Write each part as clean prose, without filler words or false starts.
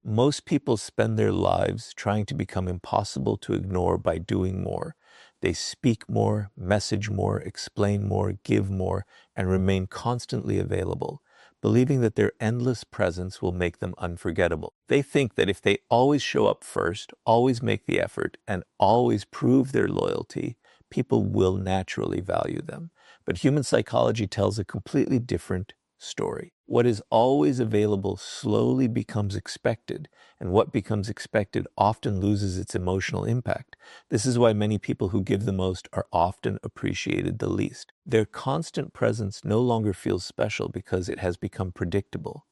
Most people spend their lives trying to become impossible to ignore by doing more. They speak more, message more, explain more, give more, and remain constantly available, believing that their endless presence will make them unforgettable. They think that if they always show up first, always make the effort, and always prove their loyalty, people will naturally value them. But human psychology tells a completely different story. What is always available slowly becomes expected, and what becomes expected often loses its emotional impact. This is why many people who give the most are often appreciated the least. Their constant presence no longer feels special because it has become predictable.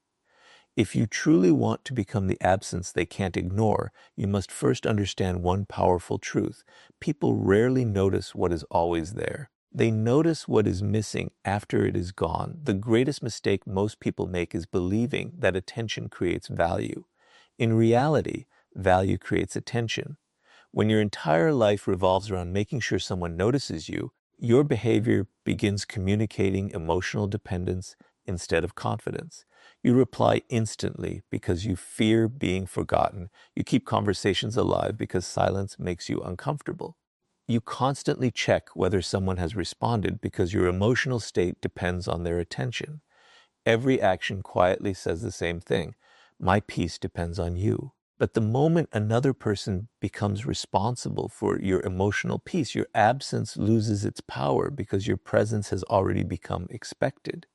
If you truly want to become the absence they can't ignore, you must first understand one powerful truth. People rarely notice what is always there. They notice what is missing after it is gone. The greatest mistake most people make is believing that attention creates value. In reality, value creates attention. When your entire life revolves around making sure someone notices you, your behavior begins communicating emotional dependence instead of confidence. You reply instantly because you fear being forgotten. You keep conversations alive because silence makes you uncomfortable. You constantly check whether someone has responded because your emotional state depends on their attention. Every action quietly says the same thing. My peace depends on you. But the moment another person becomes responsible for your emotional peace, your absence loses its power because your presence has already become expected.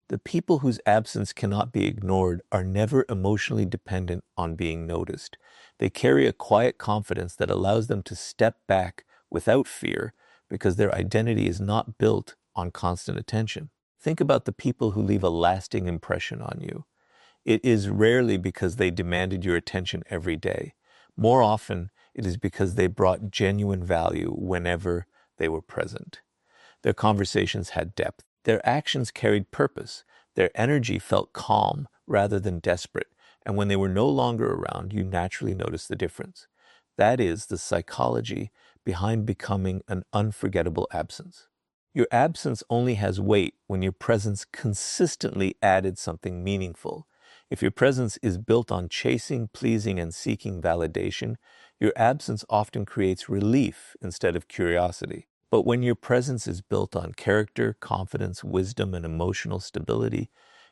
The people whose absence cannot be ignored are never emotionally dependent on being noticed. They carry a quiet confidence that allows them to step back without fear because their identity is not built on constant attention. Think about the people who leave a lasting impression on you. It is rarely because they demanded your attention every day. More often, it is because they brought genuine value whenever they were present. Their conversations had depth. Their actions carried purpose. Their energy felt calm rather than desperate. And when they were no longer around, you naturally noticed the difference. That is the psychology behind becoming an unforgettable absence. Your absence only has weight when your presence consistently added something meaningful. If your presence is built on chasing, pleasing, and seeking validation, your absence often creates relief instead of curiosity. But when your presence is built on character, confidence, wisdom, and emotional stability,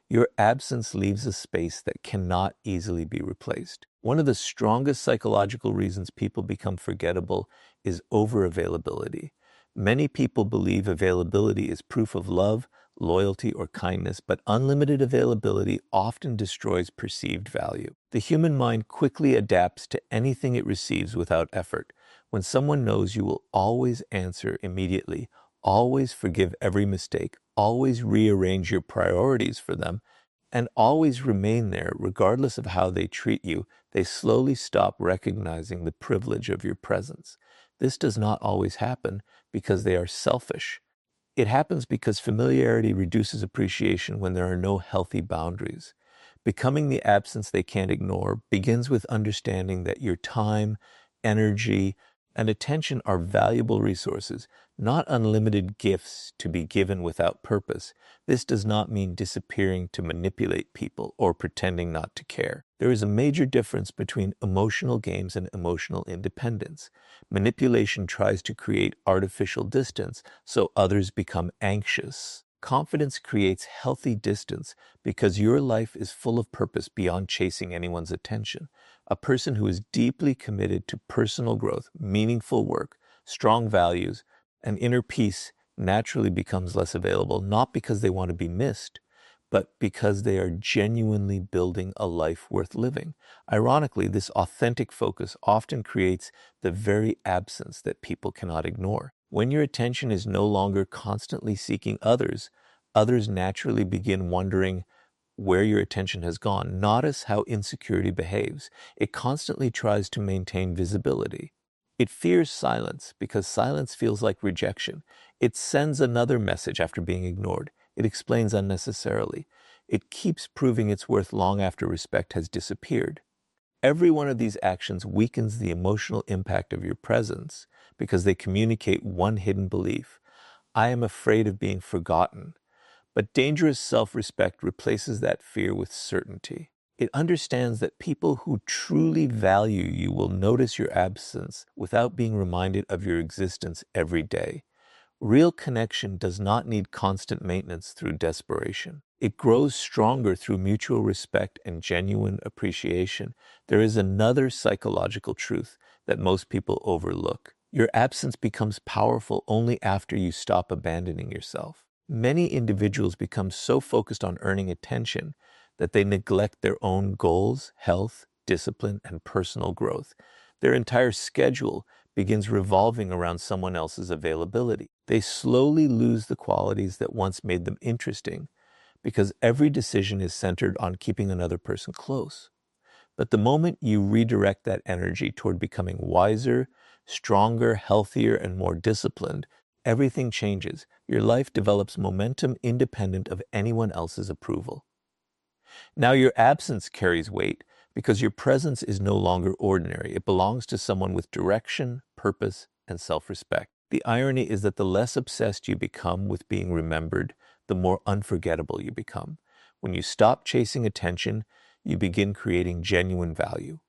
your absence leaves a space that cannot easily be replaced. One of the strongest psychological reasons people become forgettable is overavailability. Many people believe availability is proof of love, loyalty, or kindness, but unlimited availability often destroys perceived value. The human mind quickly adapts to anything it receives without effort. When someone knows you will always answer immediately, always forgive every mistake, always rearrange your priorities for them, and always remain there regardless of how they treat you, they slowly stop recognizing the privilege of your presence. This does not always happen because they are selfish. It happens because familiarity reduces appreciation when there are no healthy boundaries. Becoming the absence they can't ignore begins with understanding that your time, energy, and attention are valuable resources, not unlimited gifts to be given without purpose. This does not mean disappearing to manipulate people or pretending not to care. There is a major difference between emotional games and emotional independence. Manipulation tries to create artificial distance so others become anxious. Confidence creates healthy distance because your life is full of purpose beyond chasing anyone's attention. A person who is deeply committed to personal growth, meaningful work, strong values, and inner peace naturally becomes less available, not because they want to be missed, but because they are genuinely building a life worth living. Ironically, this authentic focus often creates the very absence that people cannot ignore. When your attention is no longer constantly seeking others, others naturally begin wondering where your attention has gone. Notice how insecurity behaves. It constantly tries to maintain visibility. It fears silence because silence feels like rejection. It sends another message after being ignored. It explains unnecessarily. It keeps proving its worth long after respect has disappeared. Every one of these actions weakens the emotional impact of your presence because they communicate one hidden belief. I am afraid of being forgotten. But dangerous self-respect replaces that fear with certainty. It understands that people who truly value you will notice your absence without being reminded of your existence every day. Real connection does not need constant maintenance through desperation. It grows stronger through mutual respect and genuine appreciation. There is another psychological truth that most people overlook. Your absence becomes powerful only after you stop abandoning yourself. Many individuals become so focused on earning attention that they neglect their own goals, health, discipline, and personal growth. Their entire schedule begins revolving around someone else's availability. They slowly lose the qualities that once made them interesting because every decision is centered on keeping another person close. But the moment you redirect that energy toward becoming wiser, stronger, healthier, and more disciplined, everything changes. Your life develops momentum independent of anyone else's approval. Now, your absence carries weight because your presence is no longer ordinary. It belongs to someone with direction, purpose, and self-respect. The irony is that the less obsessed you become with being remembered, the more unforgettable you become. When you stop chasing attention, you begin creating genuine value.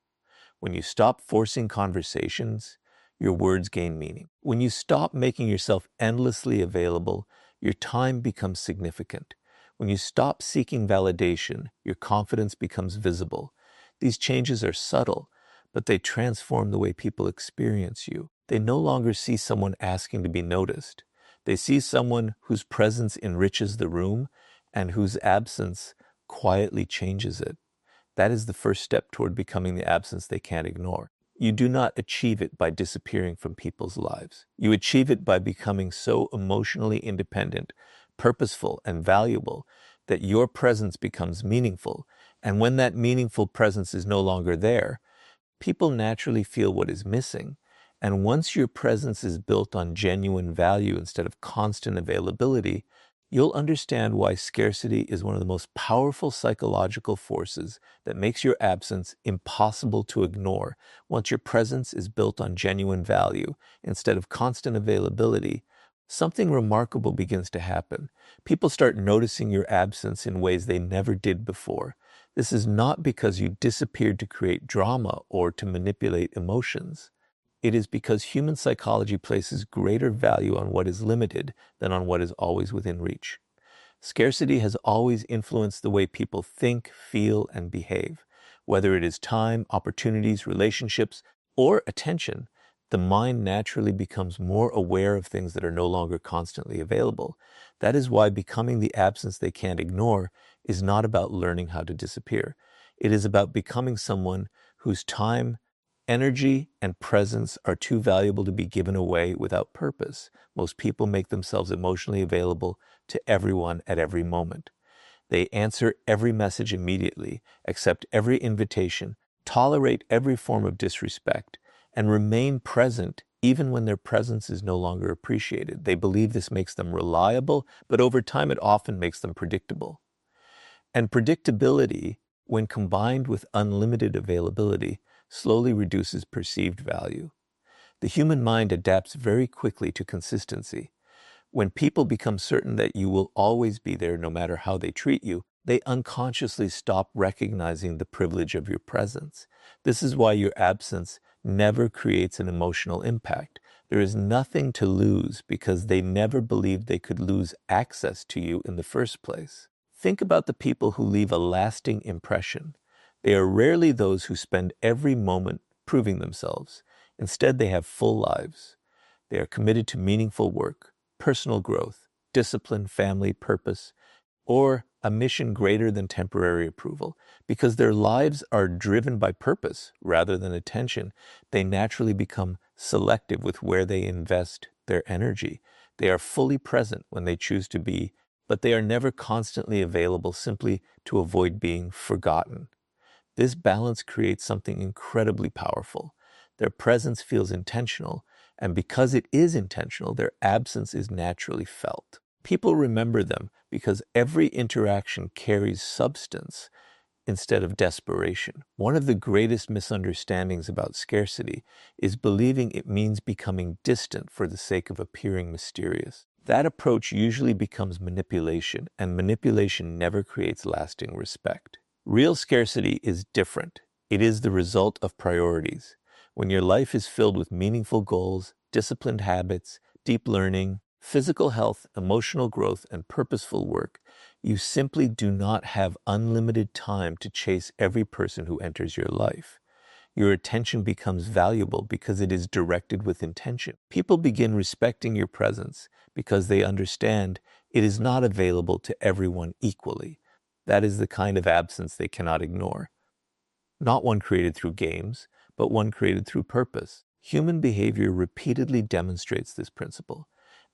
When you stop forcing conversations, your words gain meaning. When you stop making yourself endlessly available, your time becomes significant. When you stop seeking validation, your confidence becomes visible. These changes are subtle, but they transform the way people experience you. They no longer see someone asking to be noticed. They see someone whose presence enriches the room and whose absence quietly changes it. That is the first step toward becoming the absence they can't ignore. You do not achieve it by disappearing from people's lives. You achieve it by becoming so emotionally independent, purposeful, and valuable that your presence becomes meaningful. And when that meaningful presence is no longer there, people naturally feel what is missing. And once your presence is built on genuine value instead of constant availability, you'll understand why scarcity is one of the most powerful psychological forces that makes your absence impossible to ignore. Once your presence is built on genuine value instead of constant availability, something remarkable begins to happen. People start noticing your absence in ways they never did before. This is not because you disappeared to create drama or to manipulate emotions. It is because human psychology places greater value on what is limited than on what is always within reach. Scarcity has always influenced the way people think, feel, and behave. Whether it is time, opportunities, relationships, or attention, the mind naturally becomes more aware of things that are no longer constantly available. That is why becoming the absence they can't ignore is not about learning how to disappear. It is about becoming someone whose time, energy, and presence are too valuable to be given away without purpose. Most people make themselves emotionally available to everyone at every moment. They answer every message immediately, accept every invitation, tolerate every form of disrespect, and remain present even when their presence is no longer appreciated. They believe this makes them reliable, but over time it often makes them predictable. And predictability, when combined with unlimited availability, slowly reduces perceived value. The human mind adapts very quickly to consistency. When people become certain that you will always be there no matter how they treat you, they unconsciously stop recognizing the privilege of your presence. This is why your absence never creates an emotional impact. There is nothing to lose because they never believed they could lose access to you in the first place. Think about the people who leave a lasting impression. They are rarely those who spend every moment proving themselves. Instead, they have full lives. They are committed to meaningful work, personal growth, discipline, family, purpose, or a mission greater than temporary approval. Because their lives are driven by purpose rather than attention, they naturally become selective with where they invest their energy. They are fully present when they choose to be, but they are never constantly available simply to avoid being forgotten. This balance creates something incredibly powerful. Their presence feels intentional, and because it is intentional, their absence is naturally felt. People remember them because every interaction carries substance instead of desperation. One of the greatest misunderstandings about scarcity is believing it means becoming distant for the sake of appearing mysterious. That approach usually becomes manipulation, and manipulation never creates lasting respect. Real scarcity is different. It is the result of priorities. When your life is filled with meaningful goals, disciplined habits, deep learning, physical health, emotional growth, and purposeful work, you simply do not have unlimited time to chase every person who enters your life. Your attention becomes valuable because it is directed with intention. People begin respecting your presence because they understand it is not available to everyone equally. That is the kind of absence they cannot ignore. Not one created through games, but one created through purpose. Human behavior repeatedly demonstrates this principle.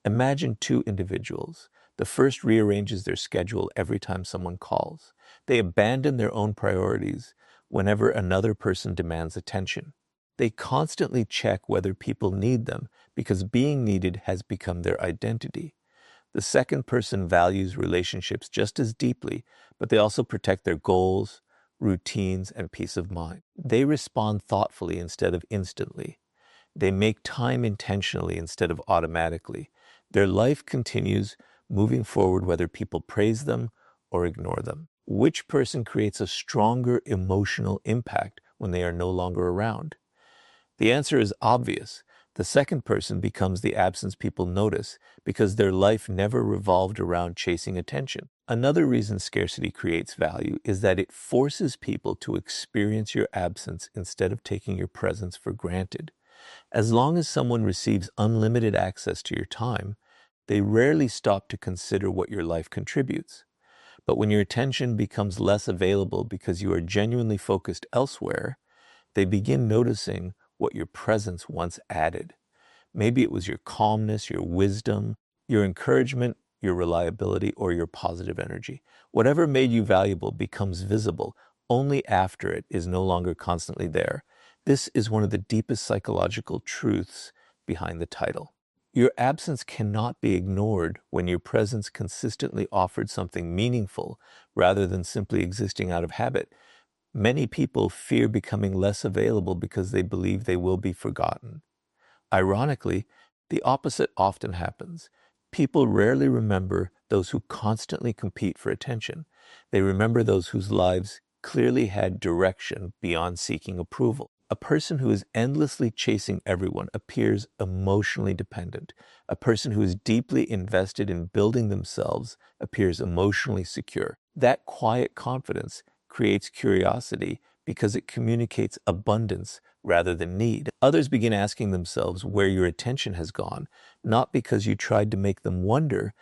Imagine two individuals. The first rearranges their schedule every time someone calls. They abandon their own priorities whenever another person demands attention. They constantly check whether people need them because being needed has become their identity. The second person values relationships just as deeply, but they also protect their goals, routines, and peace of mind. They respond thoughtfully instead of instantly. They make time intentionally instead of automatically. Their life continues moving forward whether people praise them or ignore them. Which person creates a stronger emotional impact when they are no longer around? The answer is obvious. The second person becomes the absence people notice because their life never revolved around chasing attention. Another reason scarcity creates value is that it forces people to experience your absence instead of taking your presence for granted. As long as someone receives unlimited access to your time, they rarely stop to consider what your life contributes. But when your attention becomes less available because you are genuinely focused elsewhere, they begin noticing what your presence once added. Maybe it was your calmness, your wisdom, your encouragement, your reliability, or your positive energy. Whatever made you valuable becomes visible only after it is no longer constantly there. This is one of the deepest psychological truths behind the title. Your absence cannot be ignored when your presence consistently offered something meaningful rather than simply existing out of habit. Many people fear becoming less available because they believe they will be forgotten. Ironically, the opposite often happens. People rarely remember those who constantly compete for attention. They remember those whose lives clearly had direction beyond seeking approval. A person who is endlessly chasing everyone appears emotionally dependent. A person who is deeply invested in building themselves appears emotionally secure. That quiet confidence creates curiosity because it communicates abundance rather than need. Others begin asking themselves where your attention has gone, not because you tried to make them wonder,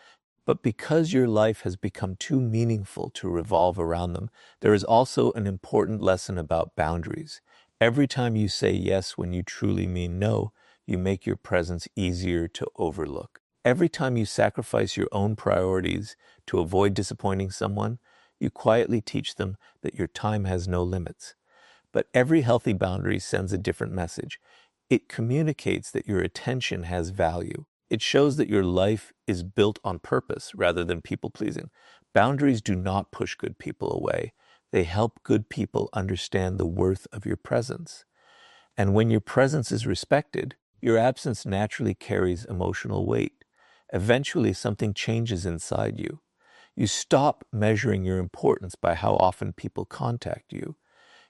but because your life has become too meaningful to revolve around them. There is also an important lesson about boundaries. Every time you say yes when you truly mean no, you make your presence easier to overlook. Every time you sacrifice your own priorities to avoid disappointing someone, you quietly teach them that your time has no limits. But every healthy boundary sends a different message. It communicates that your attention has value. It shows that your life is built on purpose rather than people pleasing. Boundaries do not push good people away. They help good people understand the worth of your presence. And when your presence is respected, your absence naturally carries emotional weight. Eventually, something changes inside you. You stop measuring your importance by how often people contact you.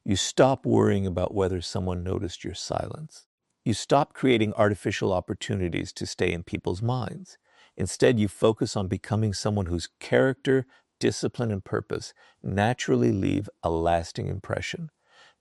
You stop worrying about whether someone noticed your silence. You stop creating artificial opportunities to stay in people's minds. Instead, you focus on becoming someone whose character, discipline, and purpose naturally leave a lasting impression.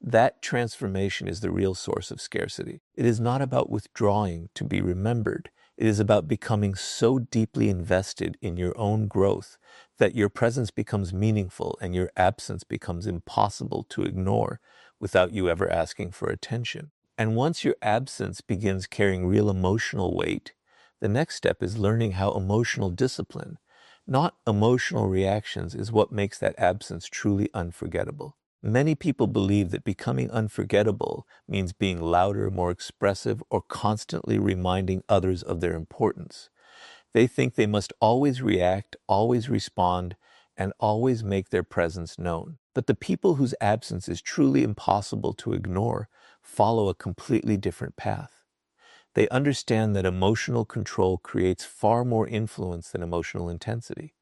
That transformation is the real source of scarcity. It is not about withdrawing to be remembered. It is about becoming so deeply invested in your own growth that your presence becomes meaningful and your absence becomes impossible to ignore without you ever asking for attention. And once your absence begins carrying real emotional weight, the next step is learning how emotional discipline, not emotional reactions, is what makes that absence truly unforgettable. Many people believe that becoming unforgettable means being louder, more expressive, or constantly reminding others of their importance. They think they must always react, always respond, and always make their presence known. But the people whose absence is truly impossible to ignore follow a completely different path. They understand that emotional control creates far more influence than emotional intensity.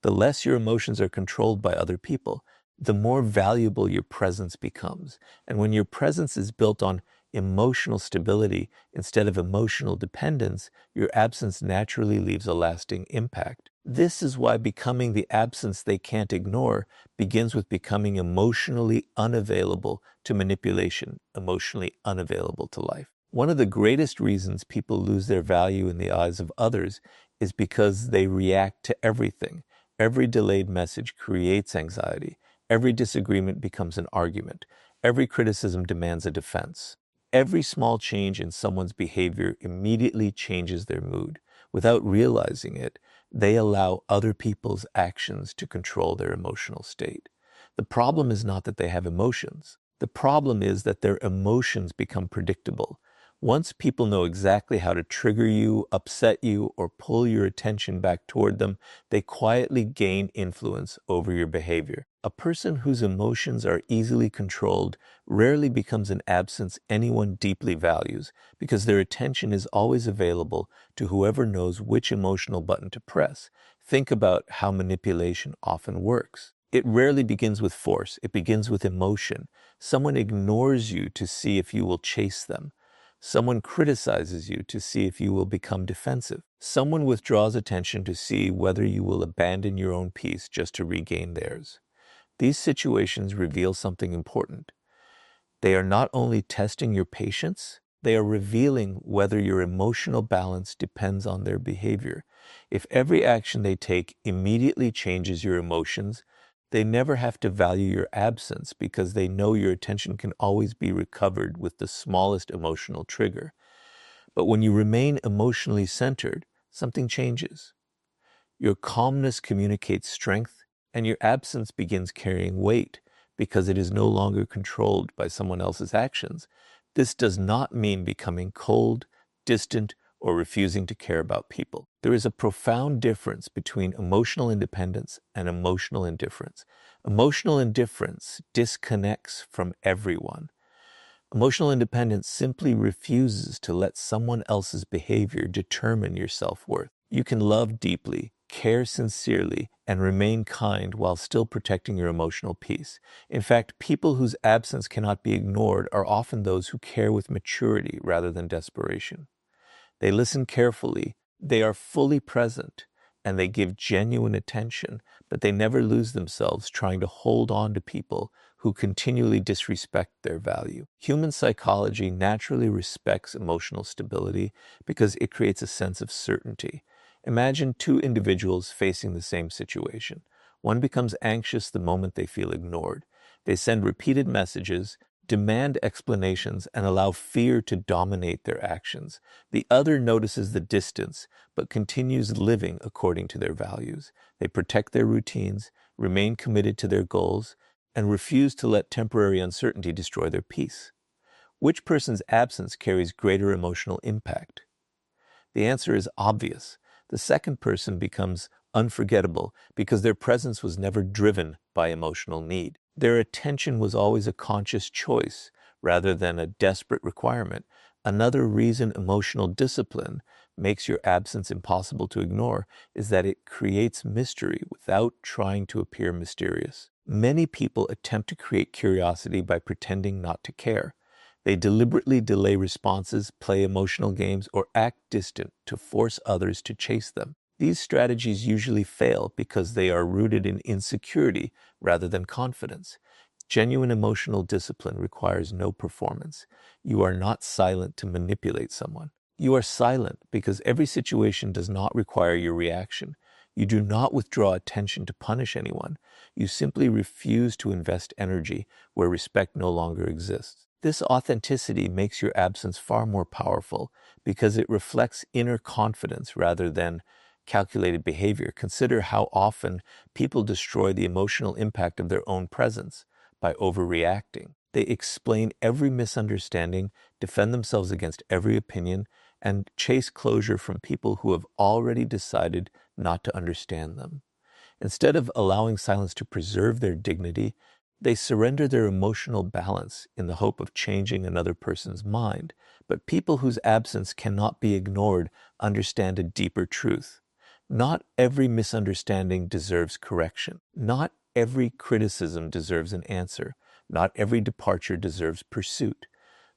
The less your emotions are controlled by other people, the more valuable your presence becomes. And when your presence is built on emotional stability instead of emotional dependence, your absence naturally leaves a lasting impact. This is why becoming the absence they can't ignore begins with becoming emotionally unavailable to manipulation, emotionally unavailable to life. One of the greatest reasons people lose their value in the eyes of others is because they react to everything. Every delayed message creates anxiety. Every disagreement becomes an argument. Every criticism demands a defense. Every small change in someone's behavior immediately changes their mood. Without realizing it, they allow other people's actions to control their emotional state. The problem is not that they have emotions. The problem is that their emotions become predictable. Once people know exactly how to trigger you, upset you, or pull your attention back toward them, they quietly gain influence over your behavior. A person whose emotions are easily controlled rarely becomes an absence anyone deeply values, because their attention is always available to whoever knows which emotional button to press. Think about how manipulation often works. It rarely begins with force, it begins with emotion. Someone ignores you to see if you will chase them. Someone criticizes you to see if you will become defensive. Someone withdraws attention to see whether you will abandon your own peace just to regain theirs. These situations reveal something important. They are not only testing your patience, they are revealing whether your emotional balance depends on their behavior. If every action they take immediately changes your emotions, they never have to value your absence because they know your attention can always be recovered with the smallest emotional trigger. But when you remain emotionally centered, something changes. Your calmness communicates strength, and your absence begins carrying weight because it is no longer controlled by someone else's actions. This does not mean becoming cold, distant, or refusing to care about people. There is a profound difference between emotional independence and emotional indifference. Emotional indifference disconnects from everyone. Emotional independence simply refuses to let someone else's behavior determine your self-worth. You can love deeply, care sincerely, and remain kind while still protecting your emotional peace. In fact, people whose absence cannot be ignored are often those who care with maturity rather than desperation. They listen carefully, they are fully present, and they give genuine attention, but they never lose themselves trying to hold on to people who continually disrespect their value. Human psychology naturally respects emotional stability because it creates a sense of certainty. Imagine two individuals facing the same situation. One becomes anxious the moment they feel ignored. They send repeated messages, demand explanations, and allow fear to dominate their actions. The other notices the distance, but continues living according to their values. They protect their routines, remain committed to their goals, and refuse to let temporary uncertainty destroy their peace. Which person's absence carries greater emotional impact? The answer is obvious. The second person becomes unforgettable because their presence was never driven by emotional need. Their attention was always a conscious choice rather than a desperate requirement. Another reason emotional discipline makes your absence impossible to ignore is that it creates mystery without trying to appear mysterious. Many people attempt to create curiosity by pretending not to care. They deliberately delay responses, play emotional games, or act distant to force others to chase them. These strategies usually fail because they are rooted in insecurity rather than confidence. Genuine emotional discipline requires no performance. You are not silent to manipulate someone. You are silent because every situation does not require your reaction. You do not withdraw attention to punish anyone. You simply refuse to invest energy where respect no longer exists. This authenticity makes your absence far more powerful because it reflects inner confidence rather than calculated behavior. Consider how often people destroy the emotional impact of their own presence by overreacting. They explain every misunderstanding, defend themselves against every opinion, and chase closure from people who have already decided not to understand them. Instead of allowing silence to preserve their dignity, they surrender their emotional balance in the hope of changing another person's mind. But people whose absence cannot be ignored understand a deeper truth. Not every misunderstanding deserves correction. Not every criticism deserves an answer. Not every departure deserves pursuit.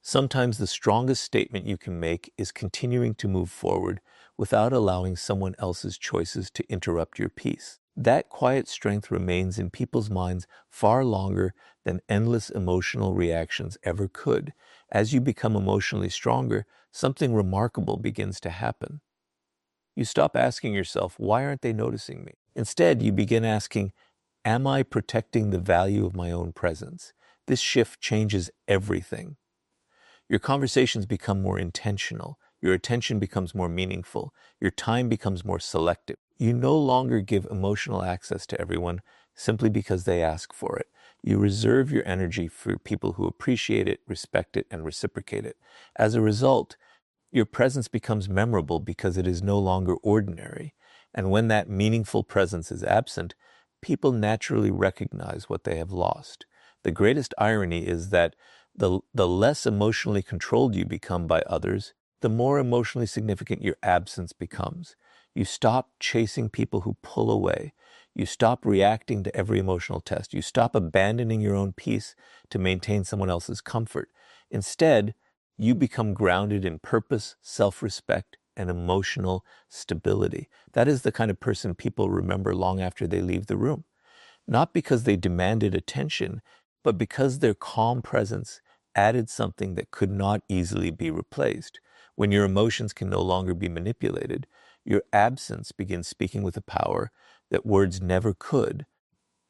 Sometimes the strongest statement you can make is continuing to move forward without allowing someone else's choices to interrupt your peace. That quiet strength remains in people's minds far longer than endless emotional reactions ever could. As you become emotionally stronger, something remarkable begins to happen. You stop asking yourself, why aren't they noticing me? Instead, you begin asking, am I protecting the value of my own presence? This shift changes everything. Your conversations become more intentional. Your attention becomes more meaningful. Your time becomes more selective. You no longer give emotional access to everyone simply because they ask for it. You reserve your energy for people who appreciate it, respect it, and reciprocate it. As a result, your presence becomes memorable because it is no longer ordinary. And when that meaningful presence is absent, people naturally recognize what they have lost. The greatest irony is that the less emotionally controlled you become by others, the more emotionally significant your absence becomes. You stop chasing people who pull away. You stop reacting to every emotional test. You stop abandoning your own peace to maintain someone else's comfort. Instead, you become grounded in purpose, self-respect, and emotional stability. That is the kind of person people remember long after they leave the room. Not because they demanded attention, but because their calm presence added something that could not easily be replaced. When your emotions can no longer be manipulated, your absence begins speaking with a power that words never could.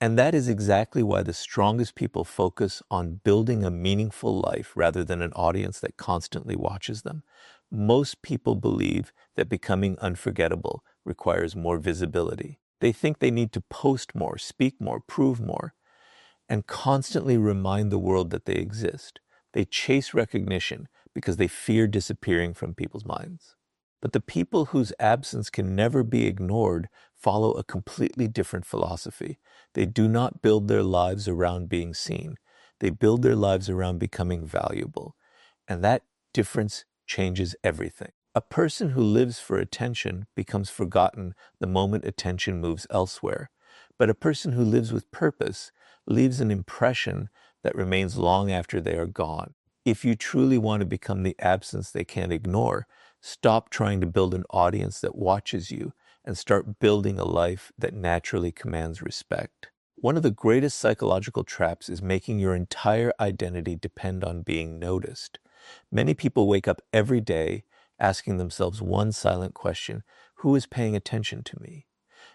And that is exactly why the strongest people focus on building a meaningful life rather than an audience that constantly watches them. Most people believe that becoming unforgettable requires more visibility. They think they need to post more, speak more, prove more, and constantly remind the world that they exist. They chase recognition because they fear disappearing from people's minds. But the people whose absence can never be ignored follow a completely different philosophy. They do not build their lives around being seen. They build their lives around becoming valuable. And that difference changes everything. A person who lives for attention becomes forgotten the moment attention moves elsewhere. But a person who lives with purpose leaves an impression that remains long after they are gone. If you truly want to become the absence they can't ignore, stop trying to build an audience that watches you and start building a life that naturally commands respect. One of the greatest psychological traps is making your entire identity depend on being noticed. Many people wake up every day asking themselves one silent question: who is paying attention to me?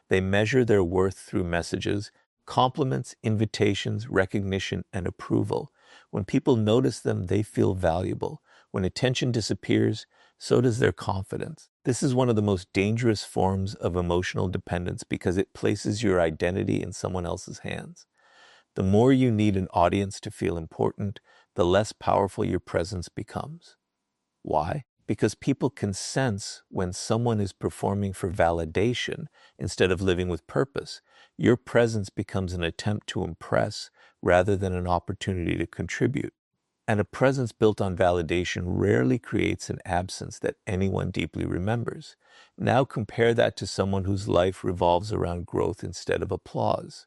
They measure their worth through messages, compliments, invitations, recognition, and approval. When people notice them, they feel valuable. When attention disappears, so does their confidence. This is one of the most dangerous forms of emotional dependence because it places your identity in someone else's hands. The more you need an audience to feel important, the less powerful your presence becomes. Why? Because people can sense when someone is performing for validation instead of living with purpose. Your presence becomes an attempt to impress rather than an opportunity to contribute. And a presence built on validation rarely creates an absence that anyone deeply remembers. Now compare that to someone whose life revolves around growth instead of applause.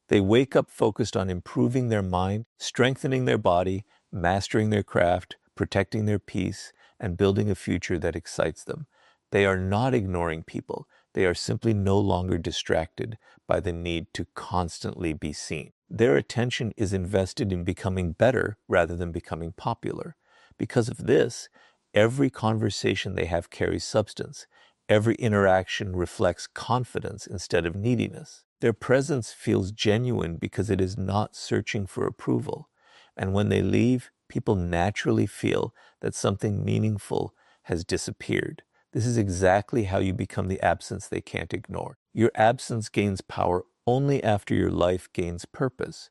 They wake up focused on improving their mind, strengthening their body, mastering their craft, protecting their peace, and building a future that excites them. They are not ignoring people. They are simply no longer distracted by the need to constantly be seen. Their attention is invested in becoming better rather than becoming popular. Because of this, every conversation they have carries substance. Every interaction reflects confidence instead of neediness. Their presence feels genuine because it is not searching for approval. And when they leave, people naturally feel that something meaningful has disappeared. This is exactly how you become the absence they can't ignore. Your absence gains power only after your life gains purpose.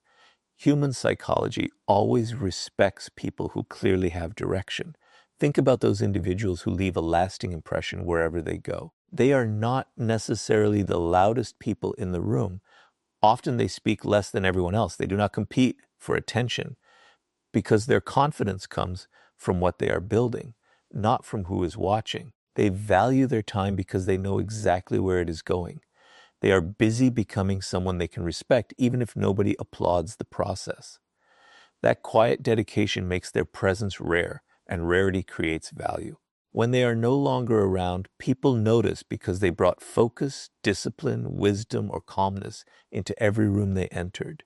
Human psychology always respects people who clearly have direction. Think about those individuals who leave a lasting impression wherever they go. They are not necessarily the loudest people in the room. Often they speak less than everyone else. They do not compete for attention because their confidence comes from what they are building, not from who is watching. They value their time because they know exactly where it is going. They are busy becoming someone they can respect, even if nobody applauds the process. That quiet dedication makes their presence rare, and rarity creates value. When they are no longer around, people notice because they brought focus, discipline, wisdom, or calmness into every room they entered.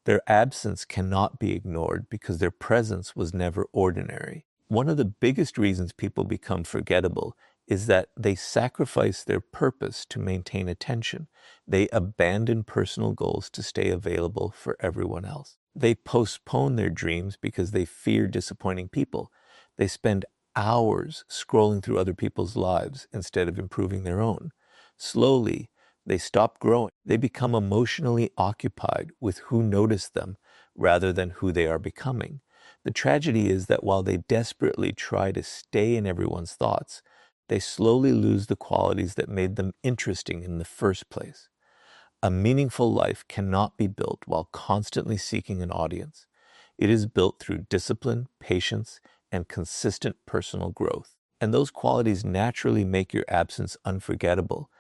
Their absence cannot be ignored because their presence was never ordinary. One of the biggest reasons people become forgettable is that they sacrifice their purpose to maintain attention. They abandon personal goals to stay available for everyone else. They postpone their dreams because they fear disappointing people. They spend hours scrolling through other people's lives instead of improving their own. Slowly, they stop growing. They become emotionally occupied with who noticed them rather than who they are becoming. The tragedy is that while they desperately try to stay in everyone's thoughts, they slowly lose the qualities that made them interesting in the first place. A meaningful life cannot be built while constantly seeking an audience. It is built through discipline, patience, and consistent personal growth. And those qualities naturally make your absence unforgettable.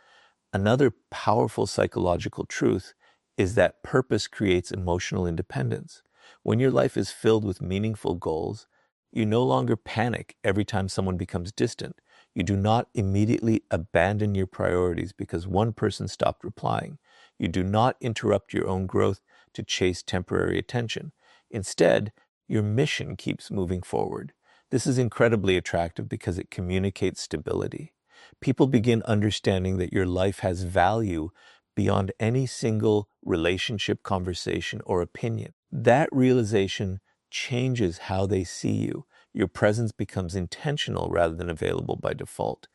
Another powerful psychological truth is that purpose creates emotional independence. When your life is filled with meaningful goals, you no longer panic every time someone becomes distant. You do not immediately abandon your priorities because one person stopped replying. You do not interrupt your own growth to chase temporary attention. Instead, your mission keeps moving forward. This is incredibly attractive because it communicates stability. People begin understanding that your life has value beyond any single relationship, conversation, or opinion. That realization changes how they see you. Your presence becomes intentional rather than available by default.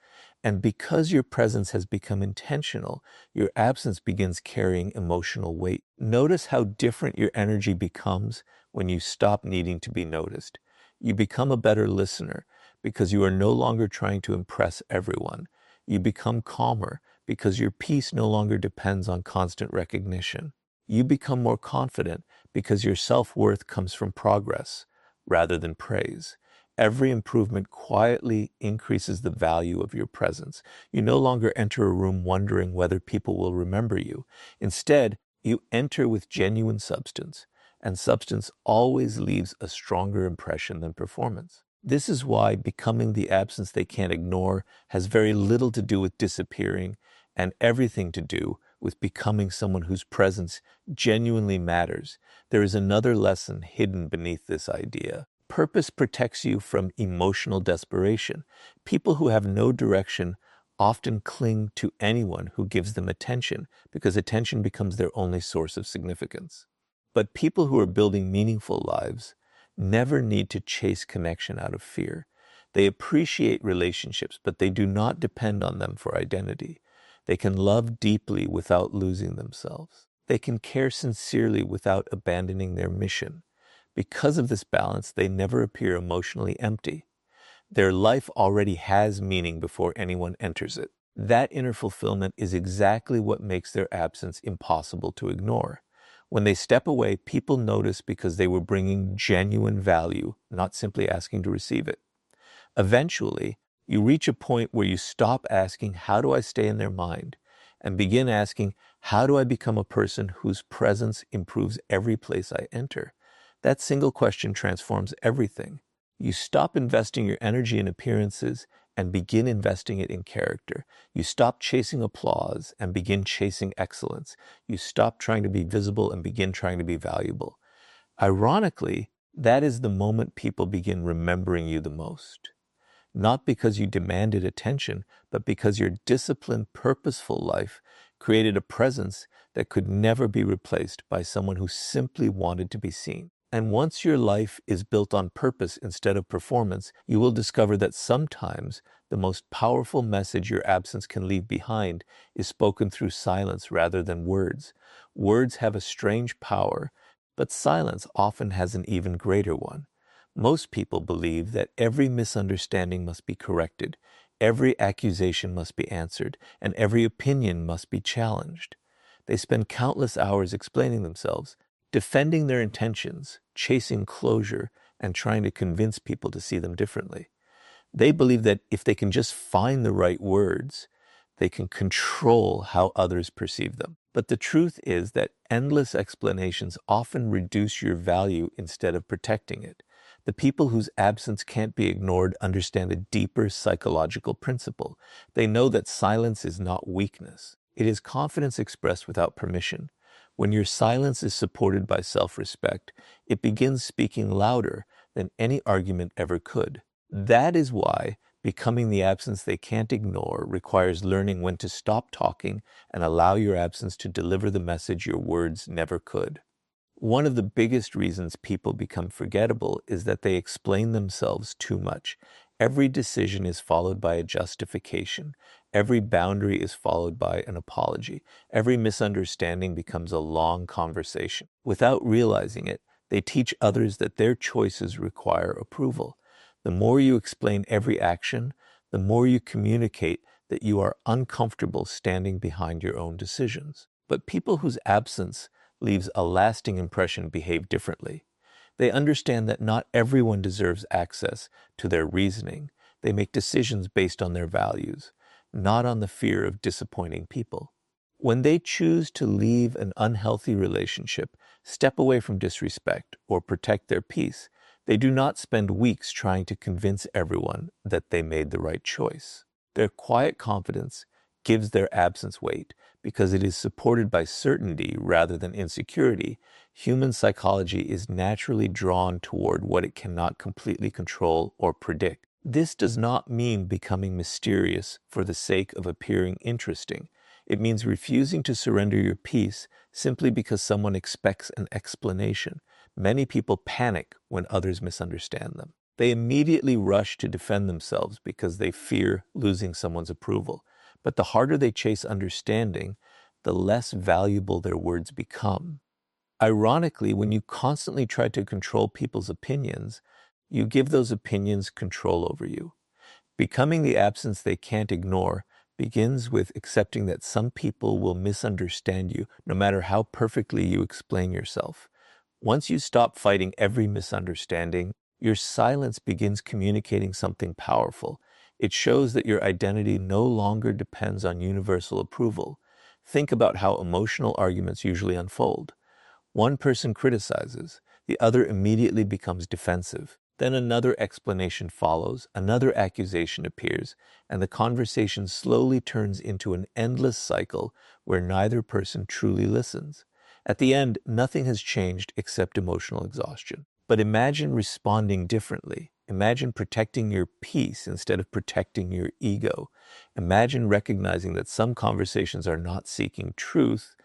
And because your presence has become intentional, your absence begins carrying emotional weight. Notice how different your energy becomes when you stop needing to be noticed. You become a better listener because you are no longer trying to impress everyone. You become calmer because your peace no longer depends on constant recognition. You become more confident because your self-worth comes from progress rather than praise. Every improvement quietly increases the value of your presence. You no longer enter a room wondering whether people will remember you. Instead, you enter with genuine substance, and substance always leaves a stronger impression than performance. This is why becoming the absence they can't ignore has very little to do with disappearing and everything to do with becoming someone whose presence genuinely matters. There is another lesson hidden beneath this idea. Purpose protects you from emotional desperation. People who have no direction often cling to anyone who gives them attention because attention becomes their only source of significance. But people who are building meaningful lives never need to chase connection out of fear. They appreciate relationships, but they do not depend on them for identity. They can love deeply without losing themselves. They can care sincerely without abandoning their mission. Because of this balance, they never appear emotionally empty. Their life already has meaning before anyone enters it. That inner fulfillment is exactly what makes their absence impossible to ignore. When they step away, people notice because they were bringing genuine value, not simply asking to receive it. Eventually, you reach a point where you stop asking, how do I stay in their mind? And begin asking, how do I become a person whose presence improves every place I enter? That single question transforms everything. You stop investing your energy in appearances and begin investing it in character. You stop chasing applause and begin chasing excellence. You stop trying to be visible and begin trying to be valuable. Ironically, that is the moment people begin remembering you the most. Not because you demanded attention, but because your disciplined, purposeful life created a presence that could never be replaced by someone who simply wanted to be seen. And once your life is built on purpose instead of performance, you will discover that sometimes the most powerful message your absence can leave behind is spoken through silence rather than words. Words have a strange power, but silence often has an even greater one. Most people believe that every misunderstanding must be corrected, every accusation must be answered, and every opinion must be challenged. They spend countless hours explaining themselves, defending their intentions, chasing closure, and trying to convince people to see them differently. They believe that if they can just find the right words, they can control how others perceive them. But the truth is that endless explanations often reduce your value instead of protecting it. The people whose absence can't be ignored understand a deeper psychological principle. They know that silence is not weakness. It is confidence expressed without permission. When your silence is supported by self-respect, it begins speaking louder than any argument ever could. That is why becoming the absence they can't ignore requires learning when to stop talking and allow your absence to deliver the message your words never could. One of the biggest reasons people become forgettable is that they explain themselves too much. Every decision is followed by a justification. Every boundary is followed by an apology. Every misunderstanding becomes a long conversation. Without realizing it, they teach others that their choices require approval. The more you explain every action, the more you communicate that you are uncomfortable standing behind your own decisions. But people whose absence leaves a lasting impression behave differently. They understand that not everyone deserves access to their reasoning. They make decisions based on their values, not on the fear of disappointing people. When they choose to leave an unhealthy relationship, step away from disrespect, or protect their peace, they do not spend weeks trying to convince everyone that they made the right choice. Their quiet confidence gives their absence weight because it is supported by certainty rather than insecurity. Human psychology is naturally drawn toward what it cannot completely control or predict. This does not mean becoming mysterious for the sake of appearing interesting. It means refusing to surrender your peace simply because someone expects an explanation. Many people panic when others misunderstand them. They immediately rush to defend themselves because they fear losing someone's approval. But the harder they chase understanding, the less valuable their words become. Ironically, when you constantly try to control people's opinions, you give those opinions control over you. Becoming the absence they can't ignore begins with accepting that some people will misunderstand you, no matter how perfectly you explain yourself. Once you stop fighting every misunderstanding, your silence begins communicating something powerful. It shows that your identity no longer depends on universal approval. Think about how emotional arguments usually unfold. One person criticizes, the other immediately becomes defensive. Then another explanation follows, another accusation appears, and the conversation slowly turns into an endless cycle where neither person truly listens. At the end, nothing has changed except emotional exhaustion. But imagine responding differently. Imagine protecting your peace instead of protecting your ego. Imagine recognizing that some conversations are not seeking truth,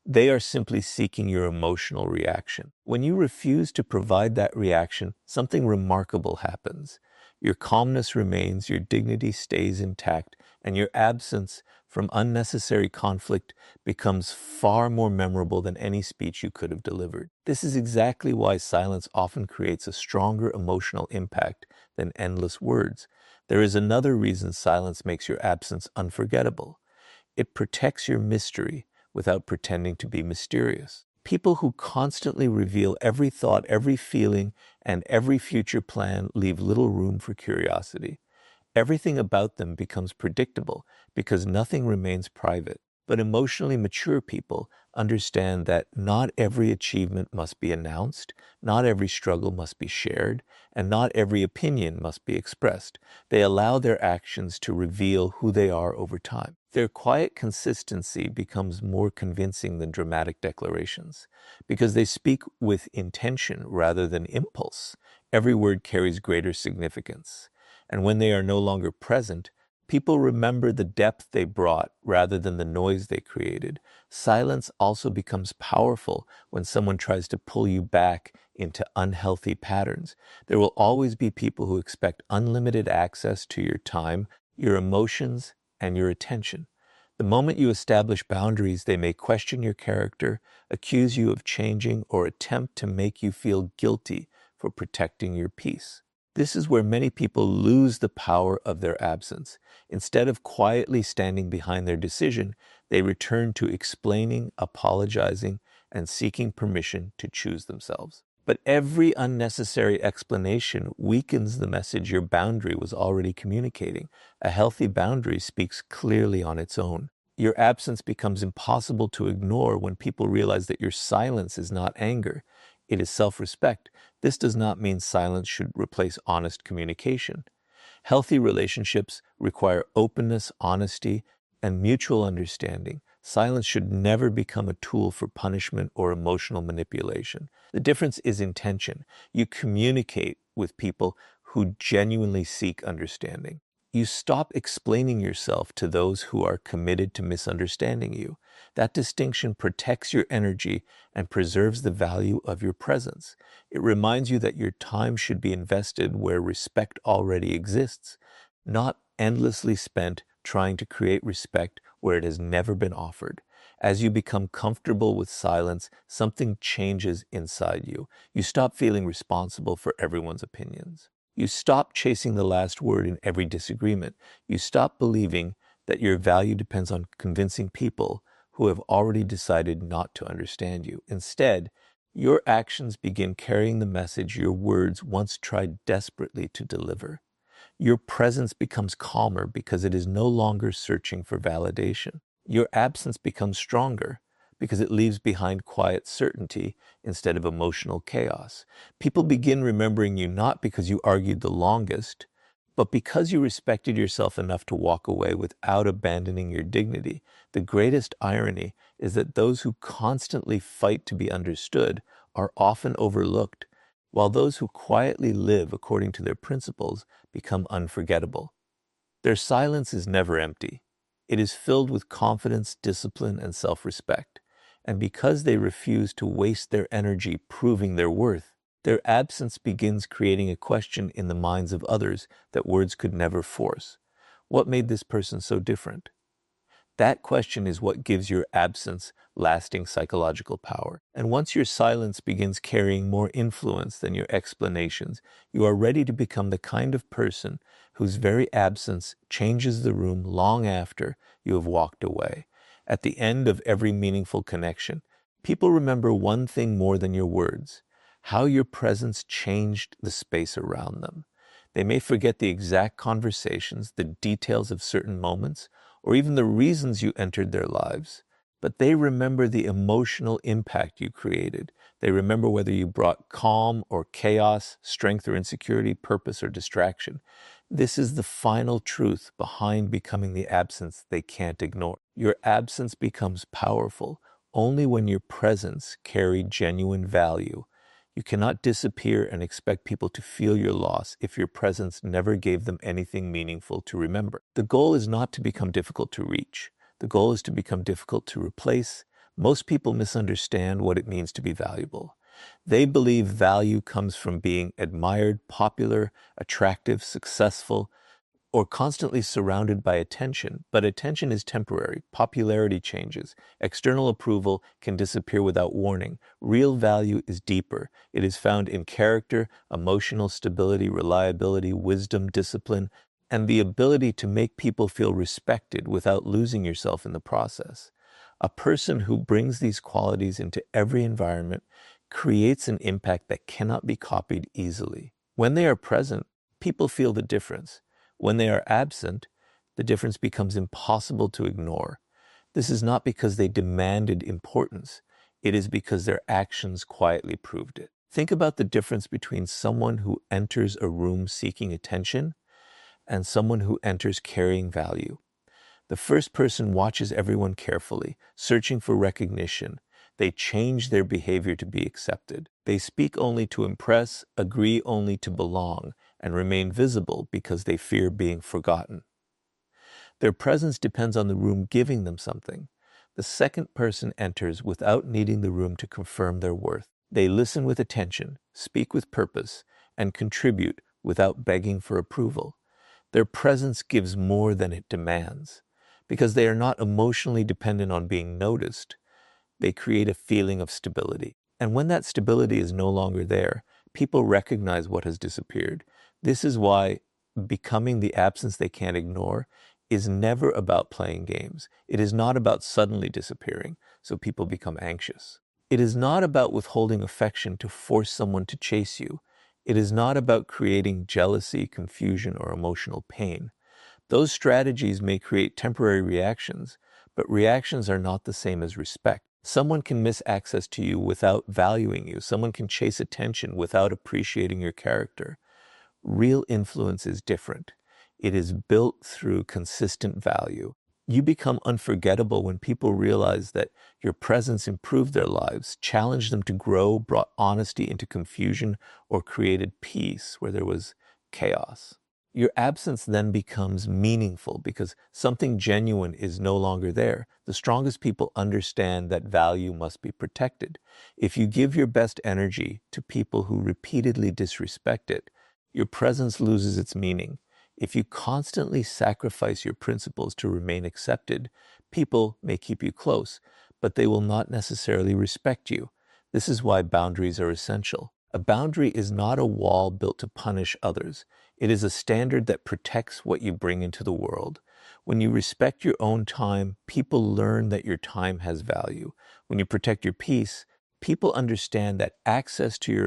they are simply seeking your emotional reaction. When you refuse to provide that reaction, something remarkable happens. Your calmness remains, your dignity stays intact, and your absence from unnecessary conflict becomes far more memorable than any speech you could have delivered. This is exactly why silence often creates a stronger emotional impact than endless words. There is another reason silence makes your absence unforgettable. It protects your mystery without pretending to be mysterious. People who constantly reveal every thought, every feeling, and every future plan leave little room for curiosity. Everything about them becomes predictable because nothing remains private. But emotionally mature people understand that not every achievement must be announced, not every struggle must be shared, and not every opinion must be expressed. They allow their actions to reveal who they are over time. Their quiet consistency becomes more convincing than dramatic declarations because they speak with intention rather than impulse. Every word carries greater significance. And when they are no longer present, people remember the depth they brought rather than the noise they created. Silence also becomes powerful when someone tries to pull you back into unhealthy patterns. There will always be people who expect unlimited access to your time, your emotions, and your attention. The moment you establish boundaries, they may question your character, accuse you of changing, or attempt to make you feel guilty for protecting your peace. This is where many people lose the power of their absence. Instead of quietly standing behind their decision, they return to explaining, apologizing, and seeking permission to choose themselves. But every unnecessary explanation weakens the message your boundary was already communicating. A healthy boundary speaks clearly on its own. Your absence becomes impossible to ignore when people realize that your silence is not anger, it is self-respect. This does not mean silence should replace honest communication. Healthy relationships require openness, honesty, and mutual understanding. Silence should never become a tool for punishment or emotional manipulation. The difference is intention. You communicate with people who genuinely seek understanding. You stop explaining yourself to those who are committed to misunderstanding you. That distinction protects your energy and preserves the value of your presence. It reminds you that your time should be invested where respect already exists, not endlessly spent trying to create respect where it has never been offered. As you become comfortable with silence, something changes inside you. You stop feeling responsible for everyone's opinions. You stop chasing the last word in every disagreement. You stop believing that your value depends on convincing people who have already decided not to understand you. Instead, your actions begin carrying the message your words once tried desperately to deliver. Your presence becomes calmer because it is no longer searching for validation. Your absence becomes stronger because it leaves behind quiet certainty instead of emotional chaos. People begin remembering you not because you argued the longest, but because you respected yourself enough to walk away without abandoning your dignity. The greatest irony is that those who constantly fight to be understood are often overlooked, while those who quietly live according to their principles become unforgettable. Their silence is never empty. It is filled with confidence, discipline, and self-respect. And because they refuse to waste their energy proving their worth, their absence begins creating a question in the minds of others that words could never force. What made this person so different? That question is what gives your absence lasting psychological power. And once your silence begins carrying more influence than your explanations, you are ready to become the kind of person whose very absence changes the room long after you have walked away. At the end of every meaningful connection, people remember one thing more than your words: how your presence changed the space around them. They may forget the exact conversations, the details of certain moments, or even the reasons you entered their lives, but they remember the emotional impact you created. They remember whether you brought calm or chaos, strength or insecurity, purpose or distraction. This is the final truth behind becoming the absence they can't ignore. Your absence becomes powerful only when your presence carried genuine value. You cannot disappear and expect people to feel your loss if your presence never gave them anything meaningful to remember. The goal is not to become difficult to reach. The goal is to become difficult to replace. Most people misunderstand what it means to be valuable. They believe value comes from being admired, popular, attractive, successful, or constantly surrounded by attention, but attention is temporary. Popularity changes. External approval can disappear without warning. Real value is deeper. It is found in character, emotional stability, reliability, wisdom, discipline, and the ability to make people feel respected without losing yourself in the process. A person who brings these qualities into every environment creates an impact that cannot be copied easily. When they are present, people feel the difference. When they are absent, the difference becomes impossible to ignore. This is not because they demanded importance. It is because their actions quietly proved it. Think about the difference between someone who enters a room seeking attention and someone who enters carrying value. The first person watches everyone carefully, searching for recognition. They change their behavior to be accepted. They speak only to impress, agree only to belong, and remain visible because they fear being forgotten. Their presence depends on the room giving them something. The second person enters without needing the room to confirm their worth. They listen with attention, speak with purpose, and contribute without begging for approval. Their presence gives more than it demands. Because they are not emotionally dependent on being noticed, they create a feeling of stability. And when that stability is no longer there, people recognize what has disappeared. This is why becoming the absence they can't ignore is never about playing games. It is not about suddenly disappearing, so people become anxious. It is not about withholding affection to force someone to chase you. It is not about creating jealousy, confusion, or emotional pain. Those strategies may create temporary reactions, but reactions are not the same as respect. Someone can miss access to you without valuing you. Someone can chase attention without appreciating your character. Real influence is different. It is built through consistent value. You become unforgettable when people realize that your presence improved their lives, challenged them to grow, brought honesty into confusion, or created peace where there was chaos. Your absence then becomes meaningful because something genuine is no longer there. The strongest people understand that value must be protected. If you give your best energy to people who repeatedly disrespect it, your presence loses its meaning. If you constantly sacrifice your principles to remain accepted, people may keep you close, but they will not necessarily respect you. This is why boundaries are essential. A boundary is not a wall built to punish others. It is a standard that protects what you bring into the world. When you respect your own time, people learn that your time has value. When you protect your peace, people understand that access to your